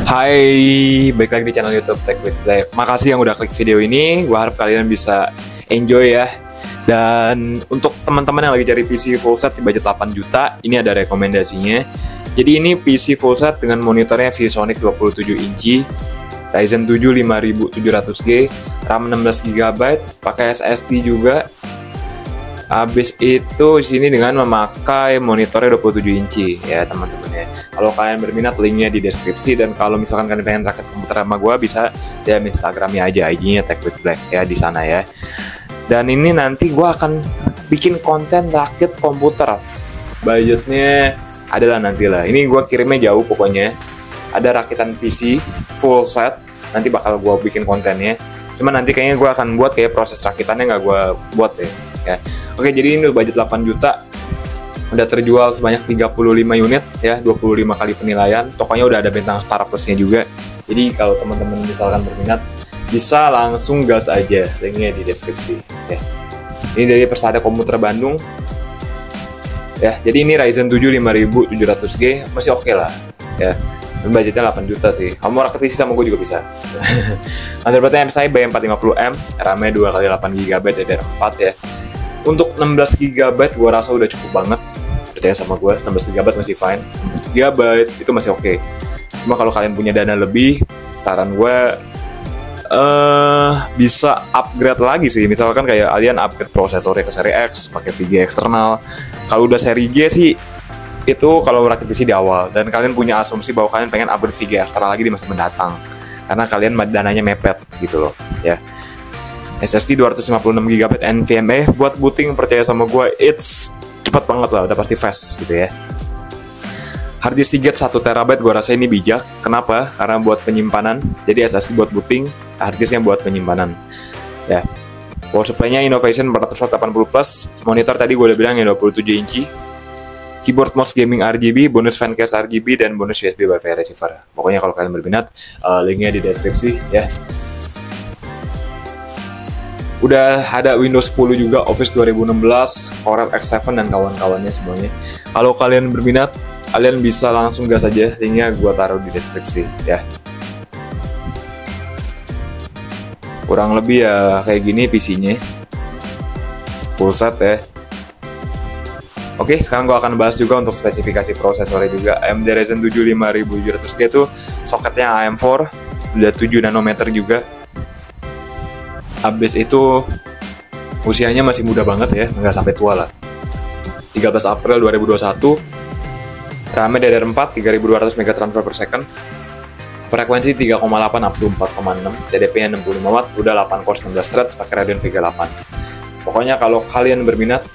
Hai, balik lagi di channel YouTube Tech with Play. Makasih yang udah klik video ini. Gue harap kalian bisa enjoy ya. Dan untuk teman-teman yang lagi cari PC full set di budget 8 juta, ini ada rekomendasinya. Jadi ini PC full set dengan monitornya ViewSonic 27 inci, Ryzen 7 5700G, RAM 16GB, pakai SSD juga. Habis itu di sini dengan memakai monitornya 27 inci ya teman-teman ya. Kalau kalian berminat, linknya di deskripsi, dan kalau misalkan kalian pengen rakit komputer sama gue, bisa DM Instagramnya aja, IG-nya Tech with Black ya di sana ya. Dan ini nanti gue akan bikin konten rakit komputer. Budgetnya adalah nantilah. Ini gue kirimnya jauh pokoknya. Ada rakitan PC full set. Nanti bakal gue bikin kontennya. Cuman nanti kayaknya gue akan buat kayak proses rakitannya nggak gue buat deh. Ya. Oke, jadi ini budget 8 juta. Udah terjual sebanyak 35 unit ya, 25 kali penilaian. Tokonya udah ada bintang Star Plus-nya juga. Jadi kalau teman-teman misalkan berminat, bisa langsung gas aja, linknya di deskripsi ya. Ini dari Persada Komputer Bandung ya. Jadi ini Ryzen 7 5700G masih oke lah ya. Dan budgetnya 8 juta sih. Kamu mau rakit PC sama gue juga bisa. Motherboardnya MSI B450M, RAM-nya 2x8GB DDR4 ya. Untuk 16GB gue rasa udah cukup banget. Percaya sama gue, 16GB masih fine. 16GB itu masih oke. Cuma kalau kalian punya dana lebih, saran gue bisa upgrade lagi sih. Misalkan kayak kalian upgrade prosesornya ke seri X, pakai VGA eksternal. Kalau udah seri G sih, itu kalau rakit PC di awal. Dan kalian punya asumsi bahwa kalian pengen upgrade VGA eksternal lagi di masa mendatang. Karena kalian dananya mepet gitu loh ya. SSD 256GB NVMe buat booting, percaya sama gue, it's cepet banget lah, udah pasti fast gitu ya. Harddisk Seagate 1TB gue rasa ini bijak. Kenapa? Karena buat penyimpanan. Jadi SSD buat booting, harddisknya buat penyimpanan ya. Power supply-nya Innovation 480+. Monitor tadi gue udah bilang ya 27 inci. Keyboard mouse gaming RGB, bonus fan case RGB, dan bonus USB Wi-Fi receiver. Pokoknya kalau kalian berminat, linknya di deskripsi ya. Udah ada Windows 10 juga, Office 2016, Core X7 dan kawan-kawannya semuanya. Kalau kalian berminat, kalian bisa langsung gas aja, linknya gue taruh di deskripsi ya. Kurang lebih ya kayak gini PC-nya, full set ya. Oke, sekarang gue akan bahas juga untuk spesifikasi prosesornya juga. AMD Ryzen 7 5700G itu soketnya AM4, udah 7 nanometer juga. Habis itu usianya masih muda banget ya, nggak sampai tua lah. 13 April 2021. RAM-nya DDR4 3200 MB transfer per second. Frekuensi 3,8 up to 4,6. TDP-nya 65 watt, udah 8 core 19 threads pakai Radeon Vega 8. Pokoknya kalau kalian berminat,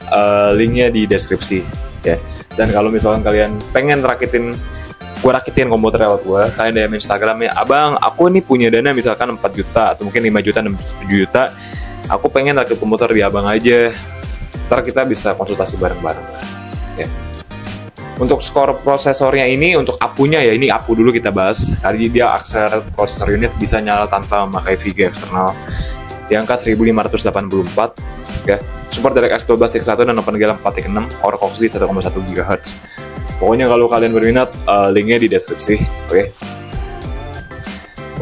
linknya di deskripsi ya. Dan kalau misalkan kalian pengen rakitin komputer lewat gue, kalian DM Instagramnya, abang aku nih punya dana misalkan 4 juta atau mungkin 5 juta, 7 juta, aku pengen rakit komputer di abang aja, ntar kita bisa konsultasi bareng-bareng ya. Untuk skor prosesornya ini, untuk APU-nya ya, ini APU dulu kita bahas. Kali dia Accelerated Processor Unit bisa nyala tanpa memakai VGA eksternal di angka 1584 ya. Support DirectX 12 X1 dan OpenGL 4.6, Core Clock 1,1 GHz. Pokoknya kalau kalian berminat, linknya di deskripsi, oke?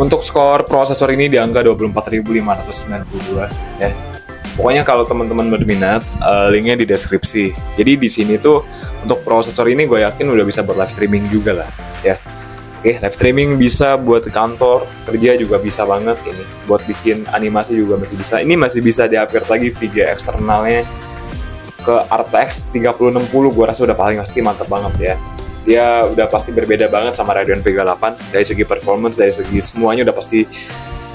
Untuk skor prosesor ini di angka 24.592 ya. Pokoknya kalau teman-teman berminat, linknya di deskripsi. Jadi di sini tuh untuk prosesor ini gue yakin udah bisa buat live streaming juga lah ya. Oke, live streaming bisa, buat kantor, kerja juga bisa banget ini. Buat bikin animasi juga masih bisa. Ini masih bisa di-upgrade lagi VGA eksternalnya ke RTX 3060, gue rasa udah paling pasti mantap banget ya. Dia udah pasti berbeda banget sama Radeon Vega 8 dari segi performance, dari segi semuanya udah pasti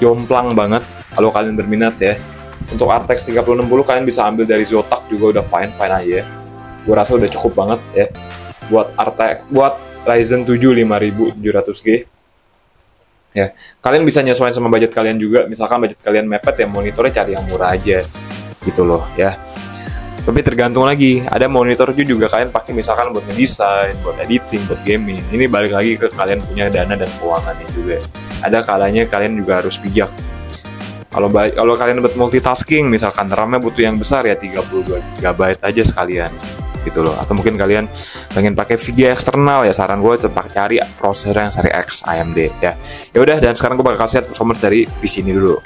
jomplang banget kalau kalian berminat ya. Untuk RTX 3060 kalian bisa ambil dari Zotac juga udah fine aja. Gue rasa udah cukup banget ya buat RTX, buat Ryzen 7 5700G ya. Kalian bisa nyesuaiin sama budget kalian juga. Misalkan budget kalian mepet ya, monitornya cari yang murah aja gitu loh ya. Tapi tergantung lagi, ada monitor juga kalian pakai misalkan buat ngedesain, buat editing, buat gaming. Ini balik lagi ke kalian punya dana dan keuangannya juga. Ada kalanya kalian juga harus bijak. Kalau kalian buat multitasking, misalkan RAM-nya butuh yang besar ya 32 GB aja sekalian. gitu loh. Atau mungkin kalian pengen pakai VGA eksternal ya, saran gue tetap cari prosesor yang seri X AMD ya. Ya udah, dan sekarang gue bakal set performance dari PC ini dulu.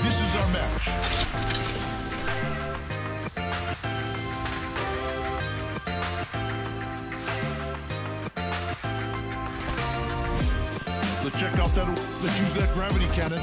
This is our match. Let's check out that. Let's use that gravity cannon.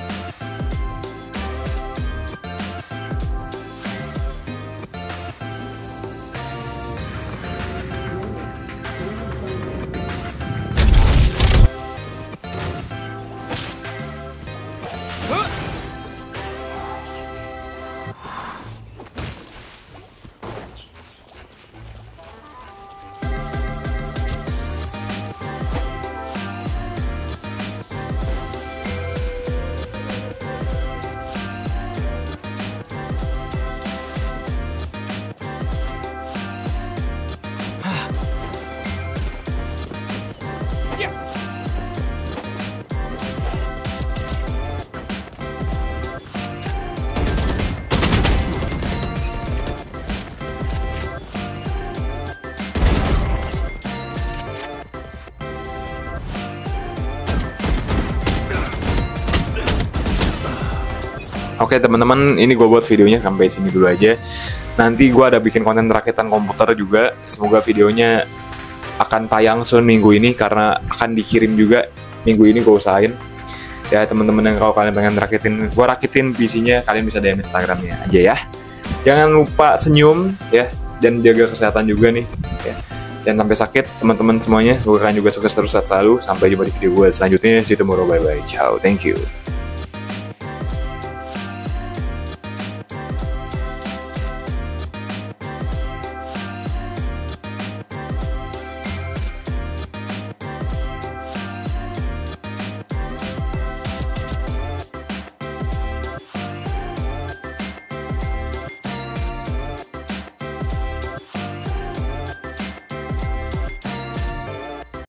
Oke teman-teman, ini gue buat videonya sampai sini dulu aja. Nanti gue ada bikin konten rakitan komputer juga. Semoga videonya akan tayang soon minggu ini, karena akan dikirim juga minggu ini, gue usahain. Ya teman-teman yang kalau kalian pengen gue rakitin PC-nya, kalian bisa DM Instagramnya aja ya. Jangan lupa senyum ya, dan jaga kesehatan juga nih ya. Jangan sampai sakit teman-teman semuanya. Semoga kalian juga sukses terus selalu. Sampai jumpa di video gue selanjutnya. See you tomorrow, bye bye, ciao, thank you.